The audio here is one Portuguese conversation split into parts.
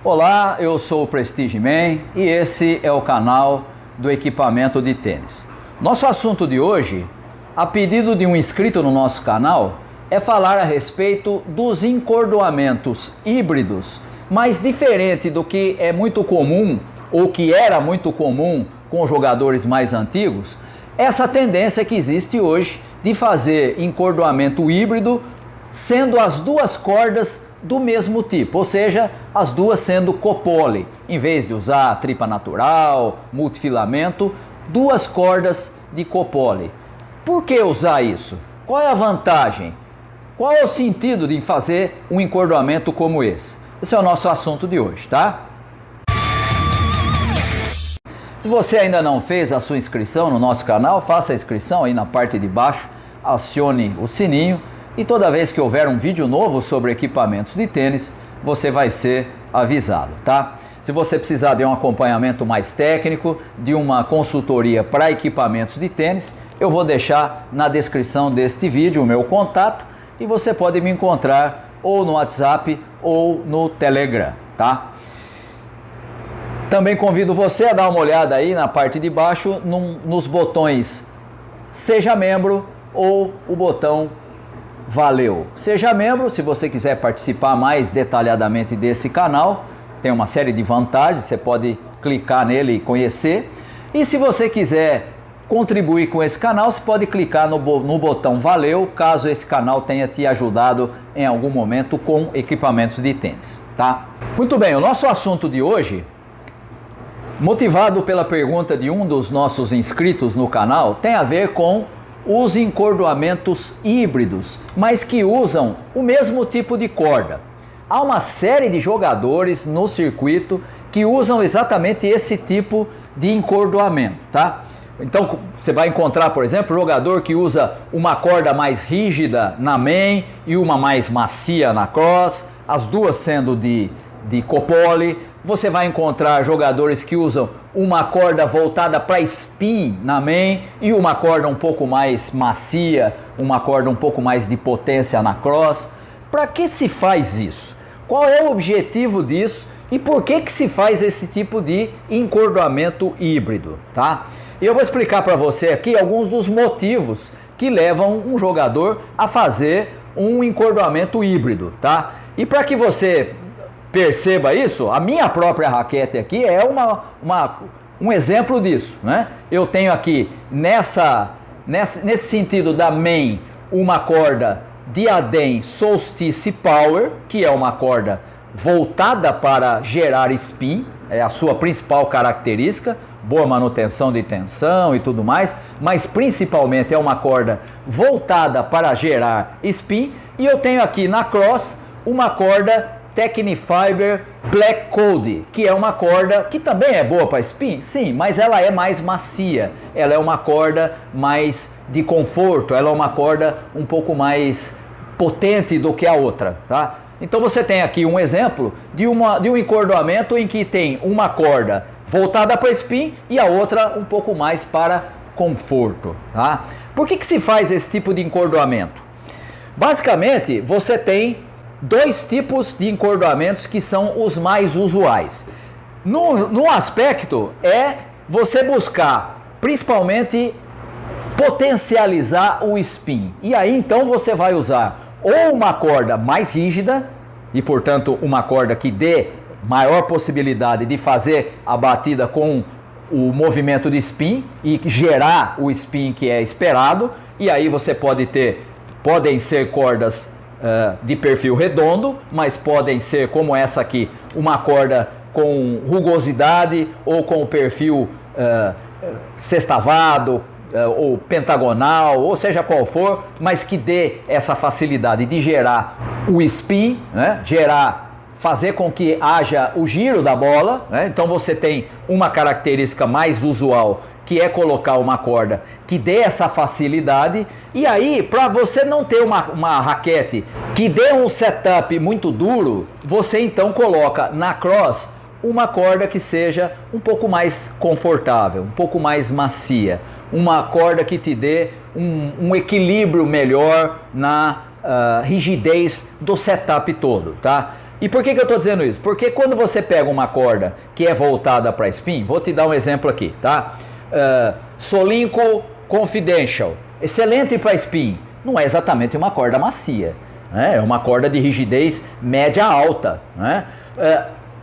Olá, eu sou o Prestige Man e esse é o canal do equipamento de tênis. Nosso assunto de hoje, a pedido de um inscrito no nosso canal, é falar a respeito dos encordoamentos híbridos, mas diferente do que é muito comum ou que era muito comum com jogadores mais antigos, essa tendência que existe hoje de fazer encordoamento híbrido sendo as duas cordas do mesmo tipo, ou seja, as duas sendo copoly, em vez de usar tripa natural, multifilamento, duas cordas de copoly. Por que usar isso? Qual é a vantagem? Qual é o sentido de fazer um encordoamento como esse? Esse é o nosso assunto de hoje, tá? Se você ainda não fez a sua inscrição no nosso canal, faça a inscrição aí na parte de baixo, acione o sininho e toda vez que houver um vídeo novo sobre equipamentos de tênis, você vai ser avisado, tá? Se você precisar de um acompanhamento mais técnico, de uma consultoria para equipamentos de tênis, eu vou deixar na descrição deste vídeo o meu contato e você pode me encontrar ou no WhatsApp ou no Telegram, tá? Também convido você a dar uma olhada aí na parte de baixo nos botões Seja Membro ou o botão Valeu. Seja membro, se você quiser participar mais detalhadamente desse canal, tem uma série de vantagens, você pode clicar nele e conhecer. E se você quiser contribuir com esse canal, você pode clicar no botão Valeu, caso esse canal tenha te ajudado em algum momento com equipamentos de tênis, tá? Muito bem, o nosso assunto de hoje, motivado pela pergunta de um dos nossos inscritos no canal, tem a ver com os encordoamentos híbridos, mas que usam o mesmo tipo de corda. Há uma série de jogadores no circuito que usam exatamente esse tipo de encordoamento, tá? Então você vai encontrar, por exemplo, jogador que usa uma corda mais rígida na main e uma mais macia na cross, as duas sendo de copoly. Você vai encontrar jogadores que usam uma corda voltada para spin na main e uma corda um pouco mais macia, uma corda um pouco mais de potência na cross. Para que se faz isso? Qual é o objetivo disso e por que se faz esse tipo de encordoamento híbrido, tá? Eu vou explicar para você aqui alguns dos motivos que levam um jogador a fazer um encordoamento híbrido, tá? E para que você perceba isso, a minha própria raquete aqui é um exemplo disso, né? Eu tenho aqui nesse sentido da main uma corda Diadem Solstice Power, que é uma corda voltada para gerar spin, é a sua principal característica, boa manutenção de tensão e tudo mais, mas principalmente é uma corda voltada para gerar spin. E eu tenho aqui na cross uma corda Tecnifiber Black Code, que é uma corda que também é boa para spin, sim, mas ela é mais macia, ela é uma corda mais de conforto, ela é uma corda um pouco mais potente do que a outra, tá? Então você tem aqui um exemplo de um encordoamento em que tem uma corda voltada para spin e a outra um pouco mais para conforto, tá? Por que se faz esse tipo de encordoamento? Basicamente, você tem dois tipos de encordoamentos que são os mais usuais. No aspecto é você buscar principalmente potencializar o spin. E aí então você vai usar ou uma corda mais rígida e portanto uma corda que dê maior possibilidade de fazer a batida com o movimento de spin e gerar o spin que é esperado. E aí você podem ser cordas de perfil redondo, mas podem ser como essa aqui, uma corda com rugosidade ou com o perfil sextavado ou pentagonal, ou seja qual for, mas que dê essa facilidade de gerar o spin, né? Fazer com que haja o giro da bola, né? Então você tem uma característica mais usual, que é colocar uma corda que dê essa facilidade. E aí, para você não ter uma raquete que dê um setup muito duro, você então coloca na cross uma corda que seja um pouco mais confortável, um pouco mais macia, uma corda que te dê um equilíbrio melhor na rigidez do setup todo, tá? E por que eu estou dizendo isso? Porque quando você pega uma corda que é voltada para spin, vou te dar um exemplo aqui, tá? Solinco Confidential, excelente para spin, não é exatamente uma corda macia, né? É uma corda de rigidez média alta, né?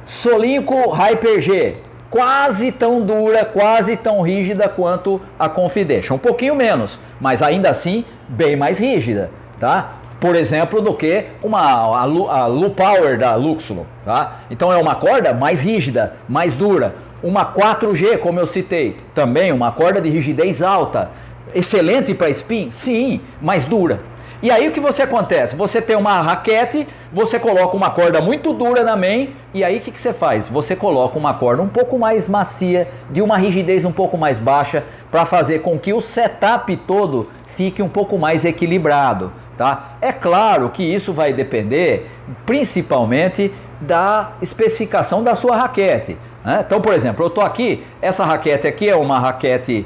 Solinco Hyper G, quase tão dura, quase tão rígida quanto a Confidential, um pouquinho menos, mas ainda assim bem mais rígida, tá? Por exemplo, do que a Lu Power da Luxolo, tá? Então é uma corda mais rígida, mais dura. Uma 4G, como eu citei, também uma corda de rigidez alta. Excelente para spin? Sim, mais dura. E aí o que acontece? Você tem uma raquete, você coloca uma corda muito dura na main, e aí o que você faz? Você coloca uma corda um pouco mais macia, de uma rigidez um pouco mais baixa, para fazer com que o setup todo fique um pouco mais equilibrado. Tá? É claro que isso vai depender principalmente da especificação da sua raquete, né? Então, por exemplo, eu estou aqui, essa raquete aqui é uma raquete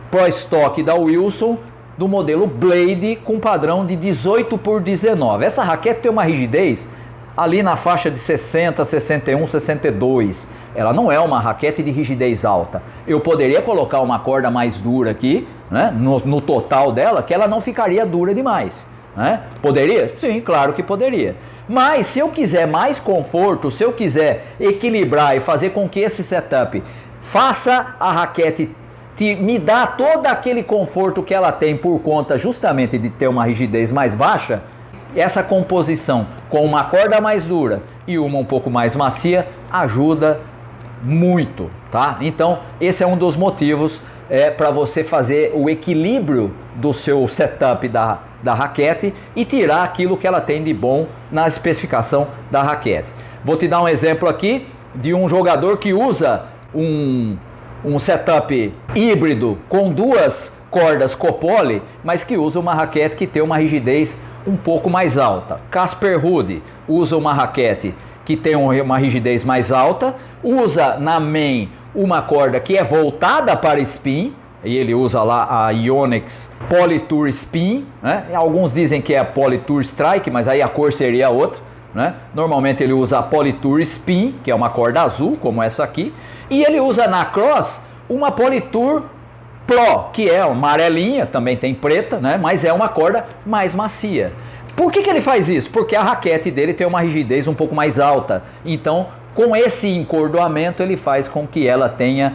Pro Stock da Wilson, do modelo Blade, com padrão de 18 por 19. Essa raquete tem uma rigidez ali na faixa de 60, 61, 62. Ela não é uma raquete de rigidez alta. Eu poderia colocar uma corda mais dura aqui, né, no total dela, que ela não ficaria dura demais, né? Poderia? Sim, claro que poderia. Mas se eu quiser mais conforto, se eu quiser equilibrar e fazer com que esse setup faça a raquete me dar todo aquele conforto que ela tem por conta justamente de ter uma rigidez mais baixa, essa composição com uma corda mais dura e uma um pouco mais macia ajuda muito, tá? Então esse é um dos motivos para você fazer o equilíbrio do seu setup da raquete e tirar aquilo que ela tem de bom na especificação da raquete. Vou te dar um exemplo aqui de um jogador que usa um setup híbrido com duas cordas Copoly, mas que usa uma raquete que tem uma rigidez um pouco mais alta. Casper Ruud usa uma raquete que tem uma rigidez mais alta, usa na main uma corda que é voltada para spin, e ele usa lá a Yonex Polytour Spin, né? Alguns dizem que é a Polytour Strike, mas aí a cor seria outra, né? Normalmente ele usa a Polytour Spin, que é uma corda azul, como essa aqui, e ele usa na Cross uma Polytour Pro, que é amarelinha, também tem preta, né? Mas é uma corda mais macia. Por que ele faz isso? Porque a raquete dele tem uma rigidez um pouco mais alta. Então, com esse encordoamento, ele faz com que ela tenha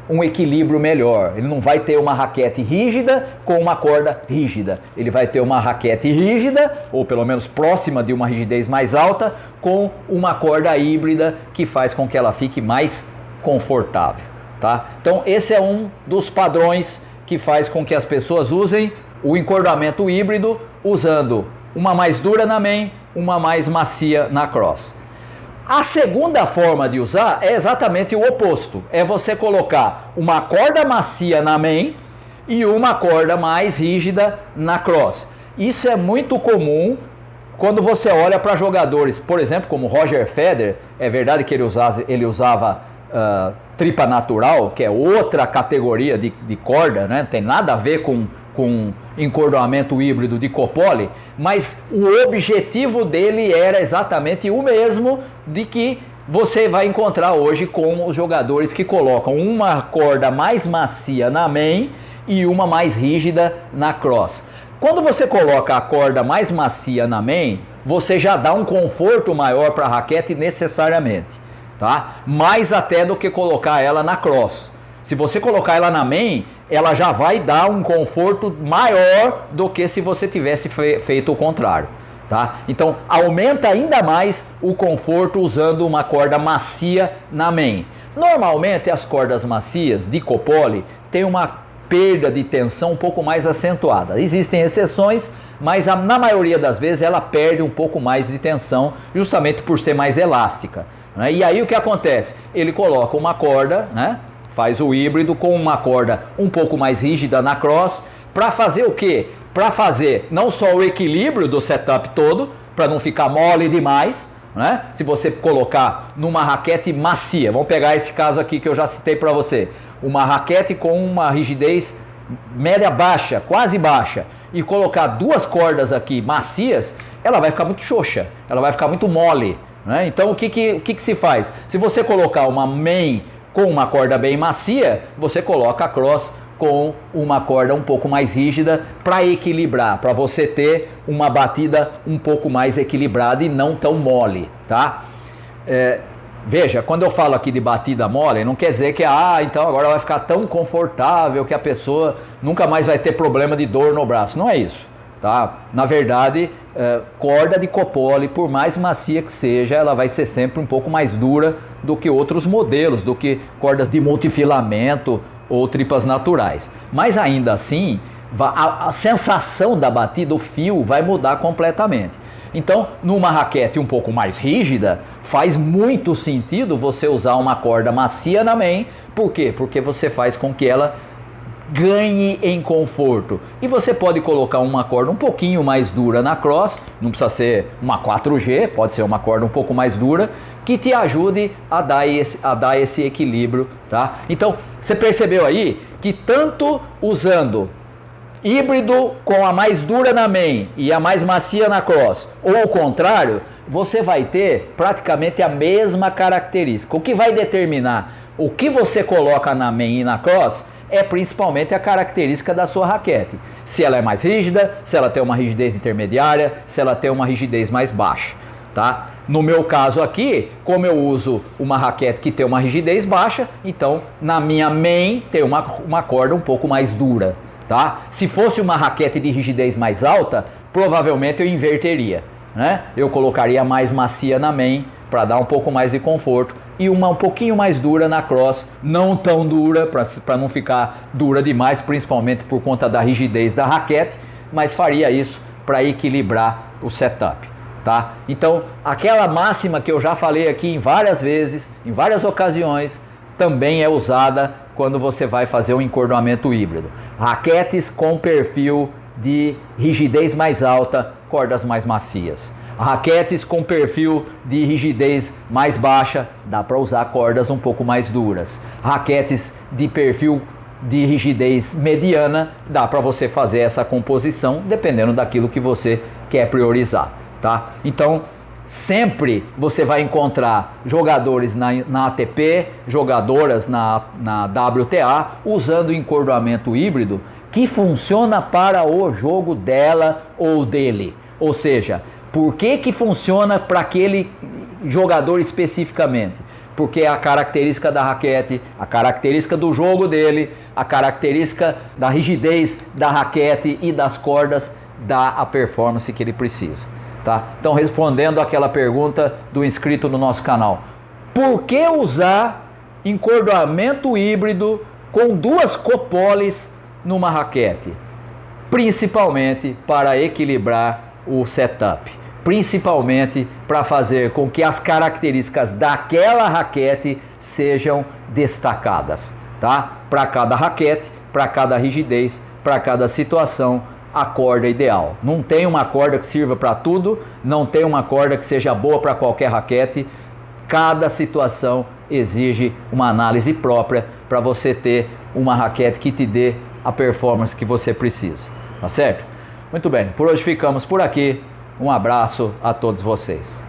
um equilíbrio melhor. Ele não vai ter uma raquete rígida com uma corda rígida. Ele vai ter uma raquete rígida, ou pelo menos próxima de uma rigidez mais alta, com uma corda híbrida que faz com que ela fique mais confortável, tá? Então esse é um dos padrões que faz com que as pessoas usem o encordoamento híbrido, usando uma mais dura na main, uma mais macia na cross. A segunda forma de usar é exatamente o oposto. É você colocar uma corda macia na main e uma corda mais rígida na cross. Isso é muito comum quando você olha para jogadores, por exemplo, como Roger Federer. É verdade que ele usava tripa natural, que é outra categoria de corda, né? Não tem nada a ver com encordoamento híbrido de Copoly, mas o objetivo dele era exatamente o mesmo de que você vai encontrar hoje com os jogadores que colocam uma corda mais macia na main e uma mais rígida na cross. Quando você coloca a corda mais macia na main, você já dá um conforto maior para a raquete necessariamente, tá? Mais até do que colocar ela na cross. Se você colocar ela na main, ela já vai dar um conforto maior do que se você tivesse feito o contrário, tá? Então aumenta ainda mais o conforto usando uma corda macia na main. Normalmente as cordas macias de Copoly têm uma perda de tensão um pouco mais acentuada. Existem exceções, mas na maioria das vezes ela perde um pouco mais de tensão, justamente por ser mais elástica, né? E aí o que acontece? Ele coloca uma corda, né? Faz o híbrido com uma corda um pouco mais rígida na cross, para fazer o quê? Para fazer não só o equilíbrio do setup todo, para não ficar mole demais, né? Se você colocar numa raquete macia, vamos pegar esse caso aqui que eu já citei para você, uma raquete com uma rigidez média baixa, quase baixa, e colocar duas cordas aqui macias, ela vai ficar muito xoxa, ela vai ficar muito mole, né? Então o que se faz? Se você colocar uma main com uma corda bem macia, você coloca a cross com uma corda um pouco mais rígida para equilibrar, para você ter uma batida um pouco mais equilibrada e não tão mole, tá? Veja, quando eu falo aqui de batida mole, não quer dizer que então agora vai ficar tão confortável que a pessoa nunca mais vai ter problema de dor no braço. Não é isso, tá? Na verdade, corda de copole, por mais macia que seja, ela vai ser sempre um pouco mais dura do que outros modelos, do que cordas de multifilamento ou tripas naturais. Mas ainda assim, a sensação da batida, o fio vai mudar completamente. Então, numa raquete um pouco mais rígida, faz muito sentido você usar uma corda macia na main. Por quê? Porque você faz com que ela ganhe em conforto. E você pode colocar uma corda um pouquinho mais dura na cross, não precisa ser uma 4G, pode ser uma corda um pouco mais dura, que te ajude a dar esse equilíbrio, tá? Então, você percebeu aí que tanto usando híbrido com a mais dura na main e a mais macia na cross, ou ao contrário, você vai ter praticamente a mesma característica. O que vai determinar o que você coloca na main e na cross é principalmente a característica da sua raquete. Se ela é mais rígida, se ela tem uma rigidez intermediária, se ela tem uma rigidez mais baixa, tá? No meu caso aqui, como eu uso uma raquete que tem uma rigidez baixa, então na minha main tem uma corda um pouco mais dura, tá? Se fosse uma raquete de rigidez mais alta, provavelmente eu inverteria, né? Eu colocaria mais macia na main para dar um pouco mais de conforto e uma um pouquinho mais dura na cross, não tão dura para não ficar dura demais, principalmente por conta da rigidez da raquete, mas faria isso para equilibrar o setup, tá? Então, aquela máxima que eu já falei aqui em várias vezes, em várias ocasiões, também é usada quando você vai fazer um encordoamento híbrido. Raquetes com perfil de rigidez mais alta, cordas mais macias. Raquetes com perfil de rigidez mais baixa, dá para usar cordas um pouco mais duras. Raquetes de perfil de rigidez mediana, dá para você fazer essa composição dependendo daquilo que você quer priorizar, tá? Então, sempre você vai encontrar jogadores na ATP, jogadoras na WTA, usando encordoamento híbrido que funciona para o jogo dela ou dele. Ou seja, por que funciona para aquele jogador especificamente? Porque é a característica da raquete, a característica do jogo dele, a característica da rigidez da raquete e das cordas dá a performance que ele precisa, tá? Então, respondendo aquela pergunta do inscrito no nosso canal, por que usar encordoamento híbrido com duas copoles numa raquete? Principalmente para equilibrar o setup, principalmente para fazer com que as características daquela raquete sejam destacadas, tá? Para cada raquete, para cada rigidez, para cada situação, a corda ideal. Não tem uma corda que sirva para tudo, não tem uma corda que seja boa para qualquer raquete. Cada situação exige uma análise própria para você ter uma raquete que te dê a performance que você precisa, tá certo? Muito bem, por hoje ficamos por aqui. Um abraço a todos vocês.